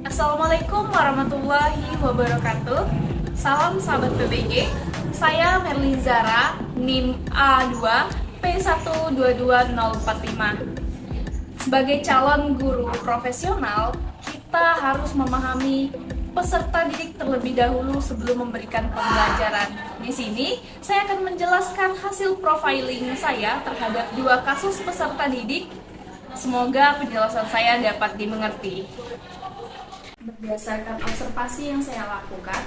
Assalamualaikum warahmatullahi wabarakatuh. Salam sahabat PBG. Saya Merlin Zara, NIM A2 P122045. Sebagai calon guru profesional, kita harus memahami peserta didik terlebih dahulu sebelum memberikan pembelajaran. Di sini, saya akan menjelaskan hasil profiling saya terhadap 2 kasus peserta didik. Semoga penjelasan saya dapat dimengerti. Berdasarkan observasi yang saya lakukan,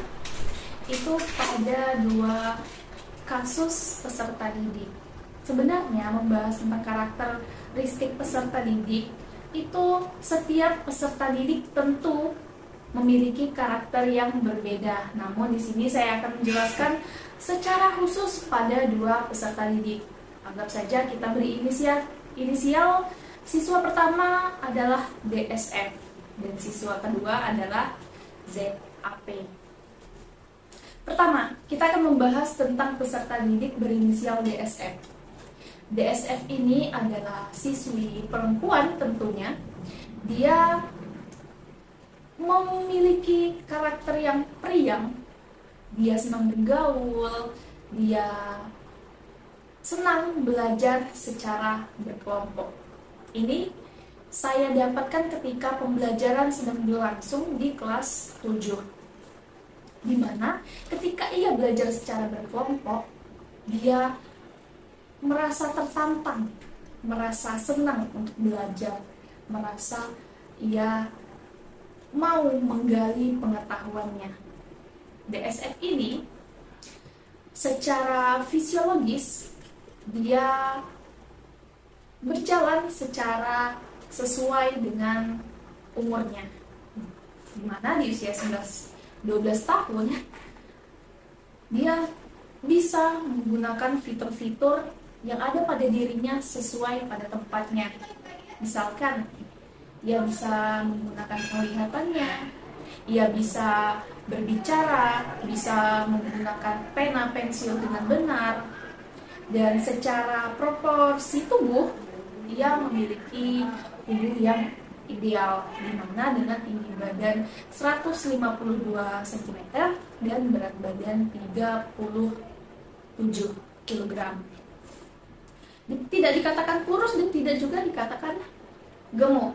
itu pada 2 kasus peserta didik. Sebenarnya membahas tentang karakteristik peserta didik, itu setiap peserta didik tentu memiliki karakter yang berbeda. Namun di sini saya akan menjelaskan secara khusus pada 2 peserta didik. Anggap saja kita beri inisial siswa pertama adalah DSF. Dan siswa kedua adalah ZAP. Pertama, kita akan membahas tentang peserta didik berinisial DSF. DSF ini adalah siswi perempuan tentunya. Dia memiliki karakter yang periang. Dia senang bergaul, dia senang belajar secara berkelompok. Ini saya dapatkan ketika pembelajaran sedang berlangsung di kelas 7, di mana ketika ia belajar secara berkelompok, dia merasa tertantang, merasa senang untuk belajar, merasa ia mau menggali pengetahuannya. DSF ini secara fisiologis dia berjalan secara sesuai dengan umurnya, dimana di usia 12 tahun dia bisa menggunakan fitur-fitur yang ada pada dirinya sesuai pada tempatnya. Misalkan ia bisa menggunakan penglihatannya, ia bisa berbicara, bisa menggunakan pena pensil dengan benar, dan secara proporsi tubuh ia memiliki tubuh yang ideal, dimana dengan tinggi badan 152 cm dan berat badan 37 kg. Tidak dikatakan kurus dan tidak juga dikatakan gemuk.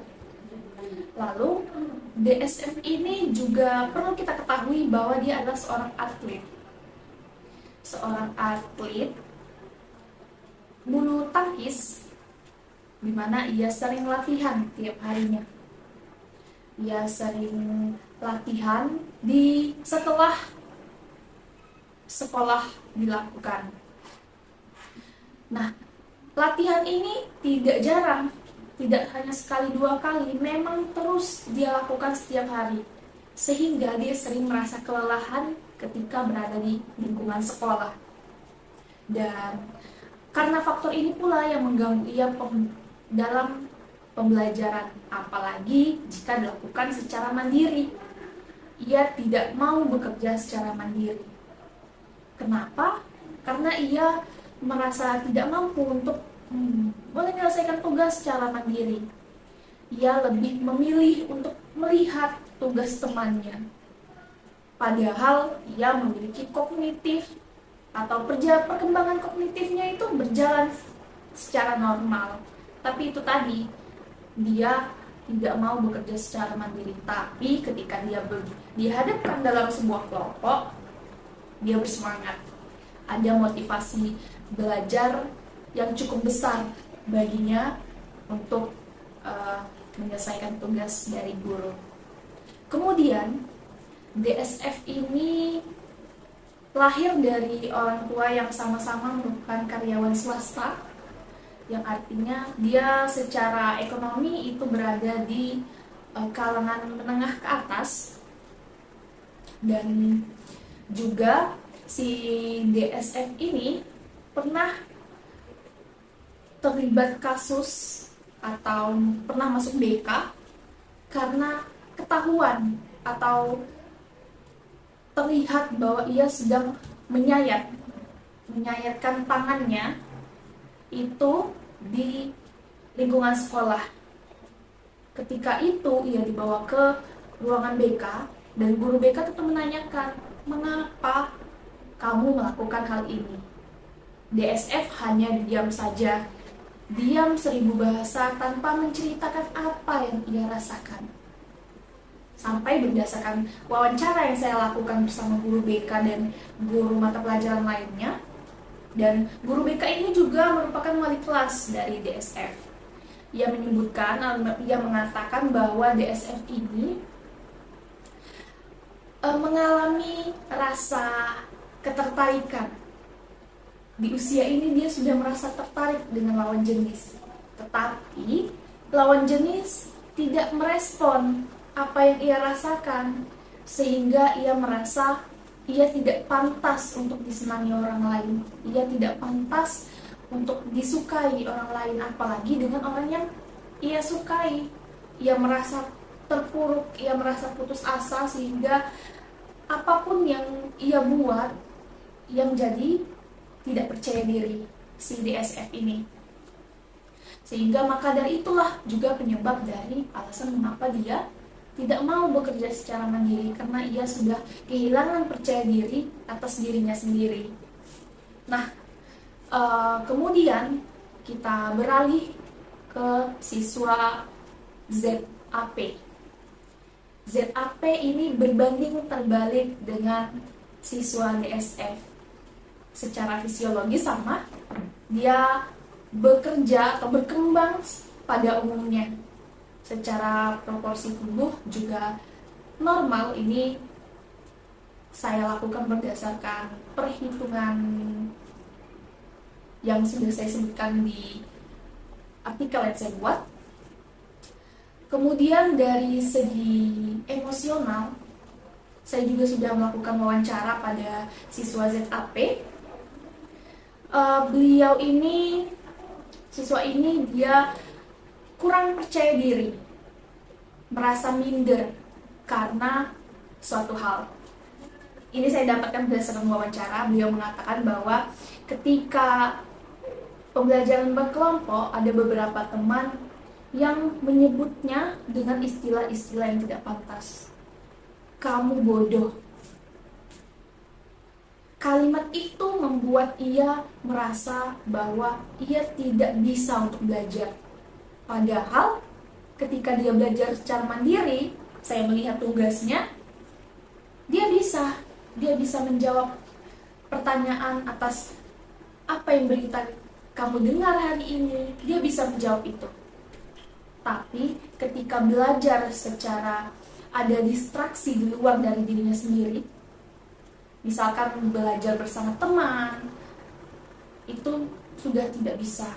Lalu DSF ini juga perlu kita ketahui bahwa dia adalah seorang atlet. Seorang atlet bulu tangkis, di mana ia sering latihan tiap harinya. Ia sering latihan setelah sekolah dilakukan. Nah, latihan ini tidak jarang, tidak hanya sekali 2 kali, memang terus dia lakukan setiap hari. Sehingga dia sering merasa kelelahan ketika berada di lingkungan sekolah. Dan karena faktor ini pula yang mengganggu ia dalam pembelajaran, apalagi jika dilakukan secara mandiri. Ia tidak mau bekerja secara mandiri. Kenapa? Karena ia merasa tidak mampu untuk menyelesaikan tugas secara mandiri. Ia lebih memilih untuk melihat tugas temannya. Padahal ia memiliki kognitif atau perkembangan kognitifnya itu berjalan secara normal. Tapi itu tadi, dia tidak mau bekerja secara mandiri. Tapi ketika dia dihadapkan dalam sebuah kelompok, dia bersemangat. Ada motivasi belajar yang cukup besar baginya untuk menyelesaikan tugas dari guru. Kemudian, DSF ini lahir dari orang tua yang sama-sama merupakan karyawan swasta, yang artinya dia secara ekonomi itu berada di kalangan menengah ke atas. Dan juga si DSF ini pernah terlibat kasus atau pernah masuk BK karena ketahuan atau terlihat bahwa ia sedang menyayatkan tangannya itu di lingkungan sekolah. Ketika itu ia dibawa ke ruangan BK, dan guru BK itu menanyakan, mengapa kamu melakukan hal ini? DSF hanya diam saja, diam 1000 bahasa tanpa menceritakan apa yang ia rasakan. Sampai berdasarkan wawancara yang saya lakukan bersama guru BK dan guru mata pelajaran lainnya, dan guru BK ini juga merupakan wali kelas dari DSF. Ia mengatakan bahwa DSF ini mengalami rasa ketertarikan. Di usia ini dia sudah merasa tertarik dengan lawan jenis, tetapi lawan jenis tidak merespon apa yang ia rasakan, sehingga ia merasa ia tidak pantas untuk disenangi orang lain, ia tidak pantas untuk disukai orang lain, apalagi dengan orang yang ia sukai. Ia merasa terpuruk, ia merasa putus asa, sehingga apapun yang ia buat yang jadi tidak percaya diri si DSF ini. Sehingga maka dari itulah juga penyebab dari alasan mengapa dia tidak mau bekerja secara mandiri, karena ia sudah kehilangan percaya diri atas dirinya sendiri. Nah, kemudian kita beralih ke siswa ZAP. ZAP ini berbanding terbalik dengan siswa DSF. Secara fisiologis sama, dia bekerja atau berkembang pada umumnya. Secara proporsi tubuh juga normal. Ini saya lakukan berdasarkan perhitungan yang sudah saya sebutkan di artikel yang saya buat. Kemudian dari segi emosional, saya juga sudah melakukan wawancara pada siswa ZAP. Siswa ini dia kurang percaya diri, merasa minder karena suatu hal. Ini saya dapatkan berdasarkan wawancara. Beliau mengatakan bahwa ketika pembelajaran berkelompok, ada beberapa teman yang menyebutnya dengan istilah-istilah yang tidak pantas. Kamu bodoh. Kalimat itu membuat ia merasa bahwa ia tidak bisa untuk belajar. Padahal ketika dia belajar secara mandiri, saya melihat tugasnya, dia bisa menjawab pertanyaan atas apa yang berita kamu dengar hari ini, dia bisa menjawab itu. Tapi ketika belajar secara ada distraksi di luar dari dirinya sendiri, misalkan belajar bersama teman, itu sudah tidak bisa.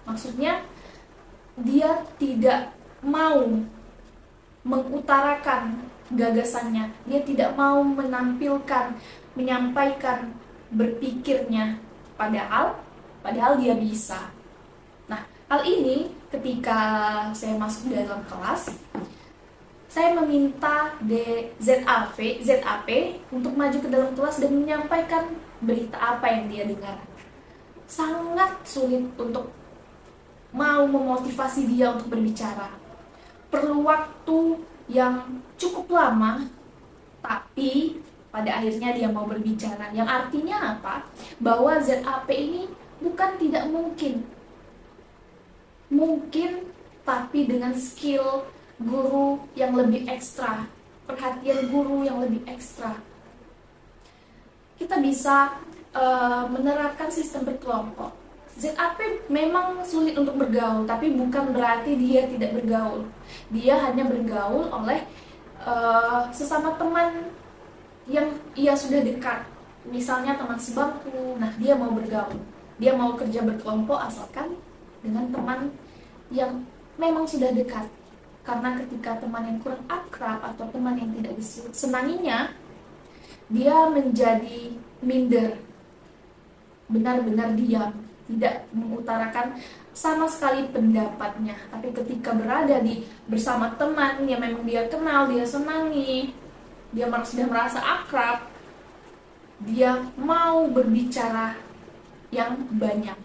Maksudnya dia tidak mau mengutarakan gagasannya, dia tidak mau menampilkan, menyampaikan berpikirnya, padahal dia bisa. Nah, hal ini ketika saya masuk dalam kelas, saya meminta ZAP untuk maju ke dalam kelas dan menyampaikan berita apa yang dia dengar. Sangat sulit untuk mau memotivasi dia untuk berbicara. Perlu waktu yang cukup lama, tapi pada akhirnya dia mau berbicara. Yang artinya apa? Bahwa ZAP ini bukan tidak mungkin. Mungkin, tapi dengan skill guru yang lebih ekstra, perhatian guru yang lebih ekstra, kita bisa menerapkan sistem berkelompok. ZAP memang sulit untuk bergaul, tapi bukan berarti dia tidak bergaul. Dia hanya bergaul oleh sesama teman yang ia sudah dekat. Misalnya teman sebangku, nah dia mau bergaul, dia mau kerja berkelompok asalkan dengan teman yang memang sudah dekat. Karena ketika teman yang kurang akrab atau teman yang tidak disenanginya, dia menjadi minder, benar-benar diam, tidak mengutarakan sama sekali pendapatnya. Tapi ketika berada bersama teman yang memang dia kenal, dia senangi, dia sudah merasa akrab, dia mau berbicara yang banyak.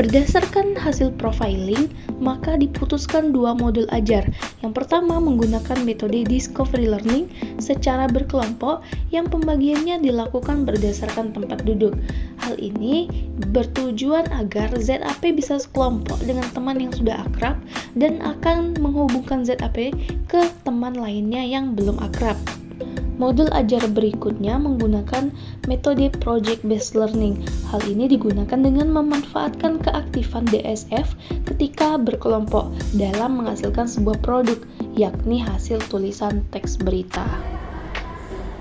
Berdasarkan hasil profiling, maka diputuskan dua modul ajar. Yang pertama menggunakan metode discovery learning secara berkelompok yang pembagiannya dilakukan berdasarkan tempat duduk. Hal ini bertujuan agar ZAP bisa sekelompok dengan teman yang sudah akrab dan akan menghubungkan ZAP ke teman lainnya yang belum akrab. Modul ajar berikutnya menggunakan metode Project Based Learning. Hal ini digunakan dengan memanfaatkan keaktifan DSF ketika berkelompok dalam menghasilkan sebuah produk, yakni hasil tulisan teks berita.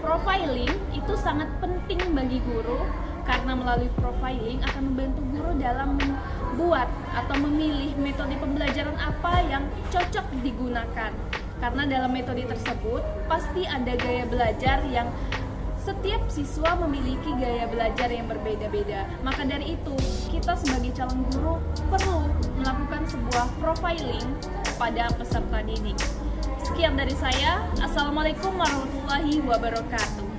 Profiling itu sangat penting bagi guru karena melalui profiling akan membantu guru dalam membuat atau memilih metode pembelajaran apa yang cocok digunakan. Karena dalam metode tersebut pasti ada gaya belajar yang setiap siswa memiliki gaya belajar yang berbeda-beda. Maka dari itu, kita sebagai calon guru perlu melakukan sebuah profiling pada peserta didik. Sekian dari saya. Assalamualaikum warahmatullahi wabarakatuh.